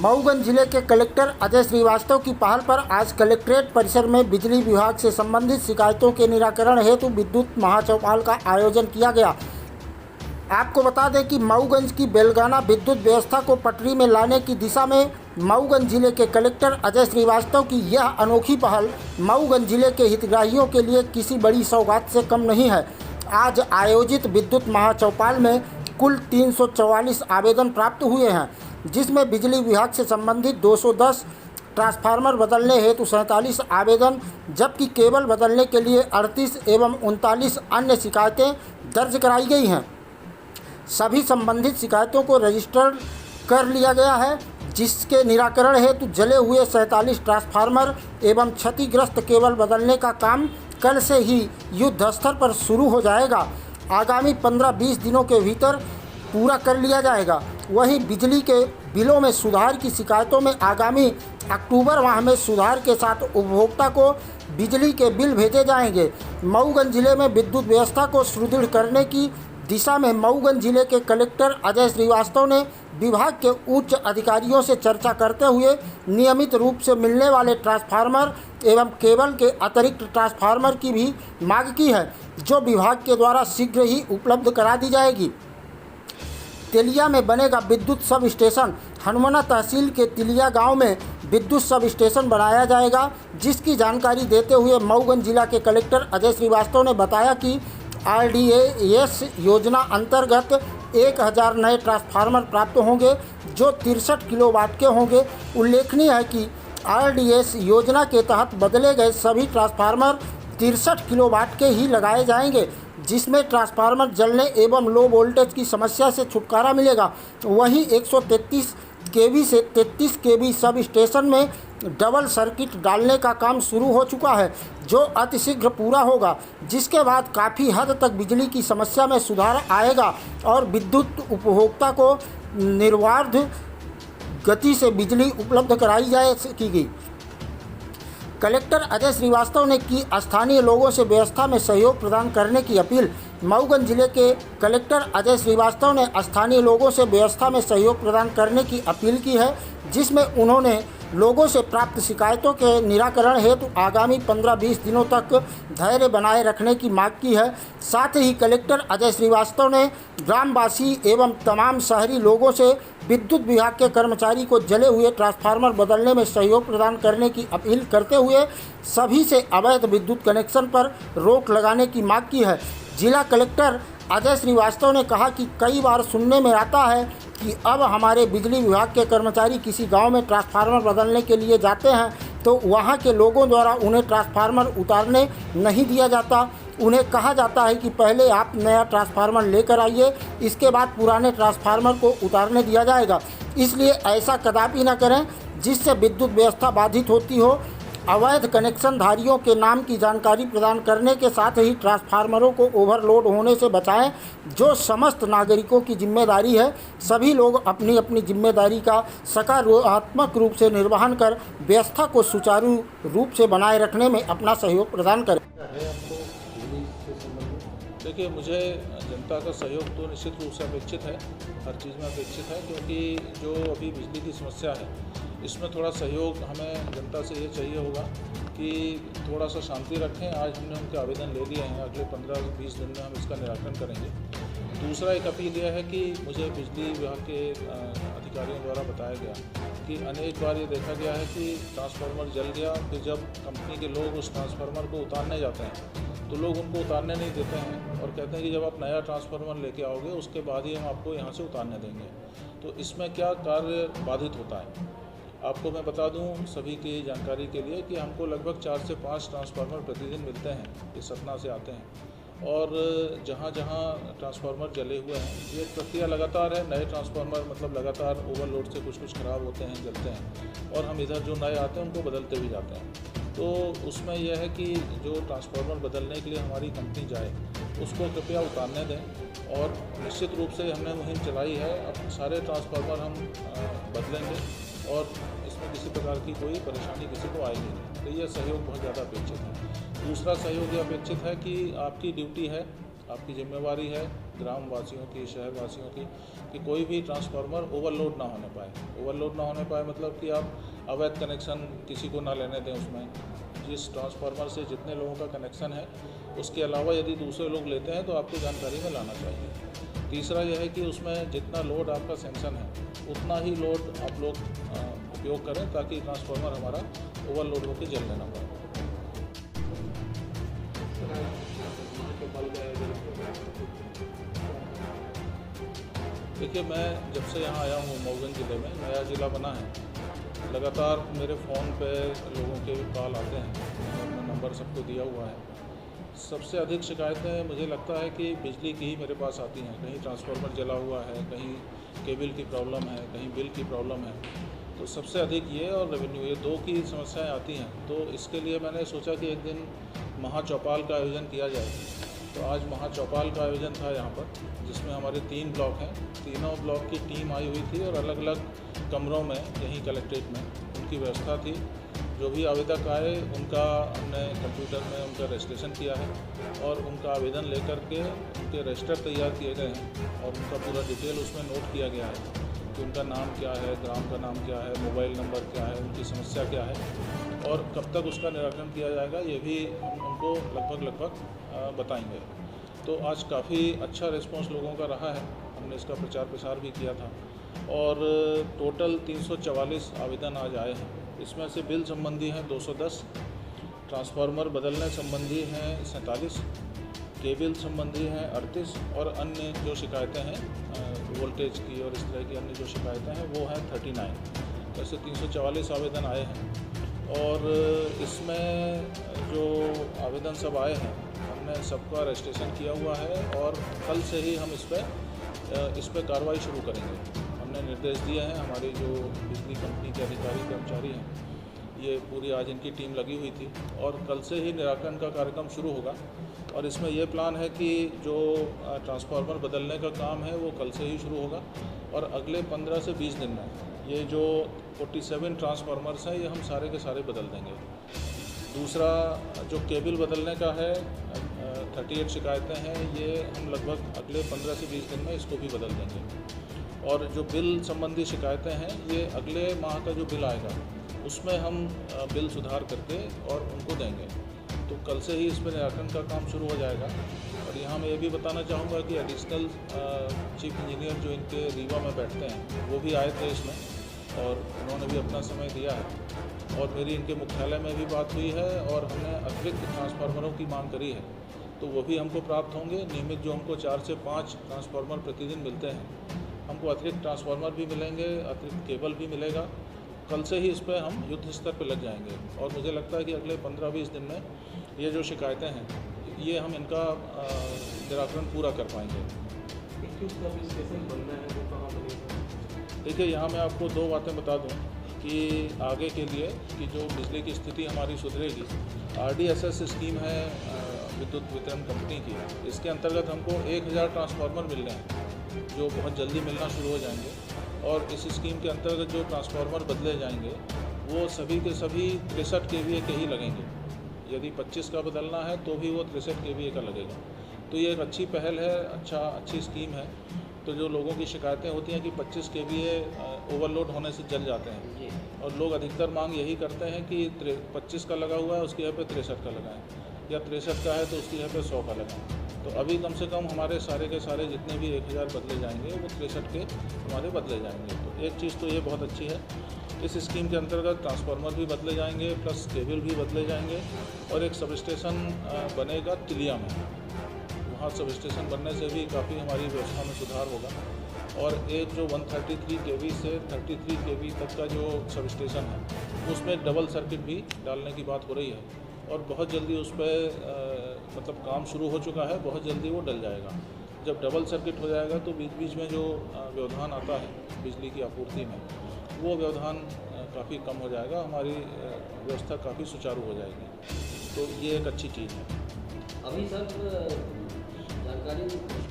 मऊगंज जिले के कलेक्टर अजय श्रीवास्तव की पहल पर आज कलेक्ट्रेट परिसर में बिजली विभाग से संबंधित शिकायतों के निराकरण हेतु विद्युत महाचौपाल का आयोजन किया गया। आपको बता दें कि मऊगंज की बेलगाना विद्युत व्यवस्था को पटरी में लाने की दिशा में मऊगंज जिले के कलेक्टर अजय श्रीवास्तव की यह अनोखी पहल मऊगंज जिले के हितग्राहियों के लिए किसी बड़ी सौगात से कम नहीं है। आज आयोजित विद्युत महाचौपाल में कुल 344 आवेदन प्राप्त हुए हैं, जिसमें बिजली विभाग से संबंधित 210 ट्रांसफार्मर बदलने हेतु 47 आवेदन, जबकि केबल बदलने के लिए 38 एवं 39 अन्य शिकायतें दर्ज कराई गई हैं। सभी संबंधित शिकायतों को रजिस्टर कर लिया गया है, जिसके निराकरण हेतु जले हुए 47 ट्रांसफार्मर एवं क्षतिग्रस्त केबल बदलने का काम कल से ही युद्ध स्तर पर शुरू हो जाएगा। आगामी 15-20 दिनों के भीतर पूरा कर लिया जाएगा। वहीं बिजली के बिलों में सुधार की शिकायतों में आगामी अक्टूबर माह में सुधार के साथ उपभोक्ता को बिजली के बिल भेजे जाएंगे। मऊगंज जिले में विद्युत व्यवस्था को सुदृढ़ करने की दिशा में मऊगंज जिले के कलेक्टर अजय श्रीवास्तव ने विभाग के उच्च अधिकारियों से चर्चा करते हुए नियमित रूप से मिलने वाले ट्रांसफार्मर एवं केबल के अतिरिक्त ट्रांसफार्मर की भी मांग की है, जो विभाग के द्वारा शीघ्र ही उपलब्ध करा दी जाएगी। तेलिया में बनेगा विद्युत सब स्टेशन। हनुमाना तहसील के तिलिया गांव में विद्युत सब स्टेशन बनाया जाएगा, जिसकी जानकारी देते हुए मऊगंज जिला के कलेक्टर अजय श्रीवास्तव ने बताया कि RDAS योजना अंतर्गत 1000 नए ट्रांसफार्मर प्राप्त होंगे, जो 63 किलोवाट के होंगे। उल्लेखनीय है कि RDAS योजना के तहत बदले गए सभी ट्रांसफार्मर 63 किलोवाट के ही लगाए जाएंगे, जिसमें ट्रांसफार्मर जलने एवं लो वोल्टेज की समस्या से छुटकारा मिलेगा। वहीं 133 kV से 33 kV सब स्टेशन में डबल सर्किट डालने का काम शुरू हो चुका है, जो अतिशीघ्र पूरा होगा, जिसके बाद काफ़ी हद तक बिजली की समस्या में सुधार आएगा और विद्युत उपभोक्ता को निर्बाध गति से बिजली उपलब्ध कराई जा सकेगी। कलेक्टर अजय श्रीवास्तव ने की स्थानीय लोगों से व्यवस्था में सहयोग प्रदान करने की अपील। मऊगंज जिले के कलेक्टर अजय श्रीवास्तव ने स्थानीय लोगों से व्यवस्था में सहयोग प्रदान करने की अपील की है, जिसमें उन्होंने लोगों से प्राप्त शिकायतों के निराकरण हेतु आगामी 15-20 दिनों तक धैर्य बनाए रखने की मांग की है। साथ ही कलेक्टर अजय श्रीवास्तव ने ग्रामवासी एवं तमाम शहरी लोगों से विद्युत विभाग के कर्मचारी को जले हुए ट्रांसफार्मर बदलने में सहयोग प्रदान करने की अपील करते हुए सभी से अवैध विद्युत कनेक्शन पर रोक लगाने की मांग की है। जिला कलेक्टर अजय श्रीवास्तव ने कहा कि कई बार सुनने में आता है कि अब हमारे बिजली विभाग के कर्मचारी किसी गांव में ट्रांसफार्मर बदलने के लिए जाते हैं तो वहां के लोगों द्वारा उन्हें ट्रांसफार्मर उतारने नहीं दिया जाता। उन्हें कहा जाता है कि पहले आप नया ट्रांसफार्मर लेकर आइए, इसके बाद पुराने ट्रांसफार्मर को उतारने दिया जाएगा। इसलिए ऐसा कदापि न करें जिससे विद्युत व्यवस्था बाधित होती हो। अवैध कनेक्शनधारियों के नाम की जानकारी प्रदान करने के साथ ही ट्रांसफार्मरों को ओवरलोड होने से बचाएं, जो समस्त नागरिकों की जिम्मेदारी है। सभी लोग अपनी अपनी जिम्मेदारी का सकारात्मक रूप से निर्वहन कर व्यवस्था को सुचारू रूप से बनाए रखने में अपना सहयोग प्रदान करें। देखिए, मुझे जनता का सहयोग तो निश्चित रूप से अपेक्षित है, हर चीज़ में अपेक्षित है, क्योंकि जो अभी बिजली की समस्या है इसमें थोड़ा सहयोग हमें जनता से ये चाहिए होगा कि थोड़ा सा शांति रखें। आज हमने उनके आवेदन ले लिए हैं, अगले 15-20 दिन में हम इसका निराकरण करेंगे। दूसरा एक अपील यह है कि मुझे बिजली विभाग के अधिकारियों द्वारा बताया गया कि अनेक बार ये देखा गया है कि ट्रांसफार्मर जल गया, फिर जब कंपनी के लोग उस ट्रांसफार्मर को उतारने जाते हैं तो लोग उनको उतारने नहीं देते हैं और कहते हैं कि जब आप नया ट्रांसफार्मर लेके आओगे उसके बाद ही हम आपको यहाँ से उतारने देंगे। तो इसमें क्या कार्य बाधित होता है, आपको मैं बता दूं सभी की जानकारी के लिए कि हमको लगभग 4 से 5 ट्रांसफार्मर प्रतिदिन मिलते हैं, ये सतना से आते हैं। और जहाँ जहाँ ट्रांसफार्मर जले हुए हैं, ये प्रक्रिया लगातार है। नए ट्रांसफार्मर मतलब लगातार ओवरलोड से कुछ खराब होते हैं, जलते हैं, और हम इधर जो नए आते हैं उनको बदलते भी जाते हैं। तो उसमें यह है कि जो ट्रांसफार्मर बदलने के लिए हमारी कंपनी जाए उसको कृपया उतारने दें। और निश्चित रूप से हमने मुहिम चलाई है, अब सारे ट्रांसफार्मर हम बदलेंगे और इसमें किसी प्रकार की कोई परेशानी किसी को आएगी नहीं। तो यह सहयोग बहुत ज़्यादा अपेक्षित है। दूसरा सहयोग ये अपेक्षित है कि आपकी ड्यूटी है आपकी जिम्मेवारी है ग्राम वासियों की, शहर वासियों की, कि कोई भी ट्रांसफार्मर ओवरलोड ना होने पाए। ओवरलोड ना होने पाए मतलब कि आप अवैध कनेक्शन किसी को ना लेने दें उसमें। जिस ट्रांसफार्मर से जितने लोगों का कनेक्शन है उसके अलावा यदि दूसरे लोग लेते हैं तो आपको जानकारी में लाना चाहिए। तीसरा यह है कि उसमें जितना लोड आपका सैंक्शन है उतना ही लोड आप लोग उपयोग करें ताकि ट्रांसफार्मर हमारा ओवरलोड होकर जलने ना पाए। देखिए, मैं जब से यहाँ आया हूँ मऊगंज ज़िले में, नया ज़िला बना है, लगातार मेरे फ़ोन पे लोगों के कॉल आते हैं और मैं नंबर सबको दिया हुआ है। सबसे अधिक शिकायतें मुझे लगता है कि बिजली की ही मेरे पास आती हैं। कहीं ट्रांसफार्मर जला हुआ है, कहीं केबल की प्रॉब्लम है, कहीं बिल की प्रॉब्लम है। तो सबसे अधिक ये और रेवेन्यू, ये दो की समस्याएं आती हैं। तो इसके लिए मैंने सोचा कि एक दिन महाचौपाल का आयोजन किया जाए। तो आज महाचौपाल का आयोजन था यहाँ पर, जिसमें हमारे 3 ब्लॉक हैं। तीनों ब्लॉक की टीम आई हुई थी और अलग अलग कमरों में यहीं कलेक्ट्रेट में उनकी व्यवस्था थी। जो भी आवेदक आए उनका हमने कंप्यूटर में उनका रजिस्ट्रेशन किया है और उनका आवेदन लेकर के उनके रजिस्टर तैयार किए गए हैं और उनका पूरा डिटेल उसमें नोट किया गया है कि उनका नाम क्या है, ग्राम का नाम क्या है, मोबाइल नंबर क्या है, उनकी समस्या क्या है और कब तक उसका निराकरण किया जाएगा, ये भी हम उनको लगभग बताएंगे। तो आज काफ़ी अच्छा रिस्पांस लोगों का रहा है। हमने इसका प्रचार प्रसार भी किया था और टोटल 344 आवेदन आज आए हैं। इसमें से बिल संबंधी हैं 210, ट्रांसफार्मर बदलने संबंधी हैं 47, केबल संबंधी हैं 38 और अन्य जो शिकायतें हैं वोल्टेज की और इस तरह की अन्य जो शिकायतें हैं वो हैं 39। ऐसे 344 आवेदन आए हैं और इसमें जो आवेदन सब आए हैं हमने सबका रजिस्ट्रेशन किया हुआ है और कल से ही हम इस पर कार्रवाई शुरू करेंगे। हमने निर्देश दिए हैं, हमारी जो बिजली कंपनी के अधिकारी कर्मचारी हैं ये पूरी आज इनकी टीम लगी हुई थी और कल से ही निराकरण का कार्यक्रम शुरू होगा। और इसमें ये प्लान है कि जो ट्रांसफार्मर बदलने का काम है वो कल से ही शुरू होगा और अगले 15 से 20 दिन में ये जो 47 ट्रांसफार्मर्स हैं ये हम सारे के सारे बदल देंगे। दूसरा जो केबल बदलने का है 38 शिकायतें हैं, ये हम लगभग अगले 15 से 20 दिन में इसको भी बदल देंगे। और जो बिल संबंधी शिकायतें हैं ये अगले माह का जो बिल आएगा उसमें हम बिल सुधार करके और उनको देंगे। तो कल से ही इस पर निराकरण का काम शुरू हो जाएगा। और यहाँ मैं ये भी बताना चाहूँगा कि एडिशनल चीफ इंजीनियर जो इनके रीवा में बैठते हैं वो भी आए थे इसमें और उन्होंने भी अपना समय दिया है और मेरी इनके मुख्यालय में भी बात हुई है और हमने अतिरिक्त ट्रांसफार्मरों की मांग करी है तो वो भी हमको प्राप्त होंगे। नियमित जो हमको 4 से 5 ट्रांसफार्मर प्रतिदिन मिलते हैं, हमको अतिरिक्त ट्रांसफार्मर भी मिलेंगे, अतिरिक्त केबल भी मिलेगा। कल से ही इस पर हम युद्ध स्तर पर लग जाएंगे और मुझे लगता है कि अगले 15-20 दिन में ये जो शिकायतें हैं ये हम इनका निराकरण पूरा कर पाएंगे। देखिए, यहाँ मैं आपको 2 बातें बता दूँ कि आगे के लिए कि जो बिजली की स्थिति हमारी सुधरेगी, RDSS स्कीम है विद्युत वितरण कंपनी की, इसके अंतर्गत हमको 1000 ट्रांसफार्मर मिल रहे हैं जो बहुत जल्दी मिलना शुरू हो जाएंगे। और इस स्कीम के अंतर्गत जो ट्रांसफार्मर बदले जाएंगे वो सभी के सभी 63 kVA के ही लगेंगे। यदि 25 का बदलना है तो भी वो 63 kVA का लगेगा। तो ये एक अच्छी पहल है, अच्छी स्कीम है। तो जो लोगों की शिकायतें होती हैं कि 25 kVA ओवरलोड होने से जल जाते हैं और लोग अधिकतर मांग यही करते हैं कि 25 का लगा हुआ है उसकी जगह पे 63 का लगाएं या 63 का है तो उसकी जगह पे 100 का लगाएं। तो अभी कम से कम हमारे सारे के सारे जितने भी 1000 बदले जाएंगे वो 63 के हमारे बदले जाएंगे। तो एक चीज़ तो ये बहुत अच्छी है। इस स्कीम के अंतर्गत ट्रांसफार्मर भी बदले जाएंगे प्लस केबल भी बदले जाएंगे और एक सब स्टेशन बनेगा तिलिया में। वहाँ सब स्टेशन बनने से भी काफ़ी हमारी व्यवस्था में सुधार होगा। और एक जो 133 kV से 33 kV तक का जो सब स्टेशन है उसमें डबल सर्किट भी डालने की बात हो रही है और बहुत जल्दी उस पर मतलब काम शुरू हो चुका है, बहुत जल्दी वो डल जाएगा। जब डबल सर्किट हो जाएगा तो बीच बीच में जो व्यवधान आता है बिजली की आपूर्ति में वो व्यवधान काफ़ी कम हो जाएगा, हमारी व्यवस्था काफ़ी सुचारू हो जाएगी। तो ये एक अच्छी चीज़ है। अभी सर जानकारी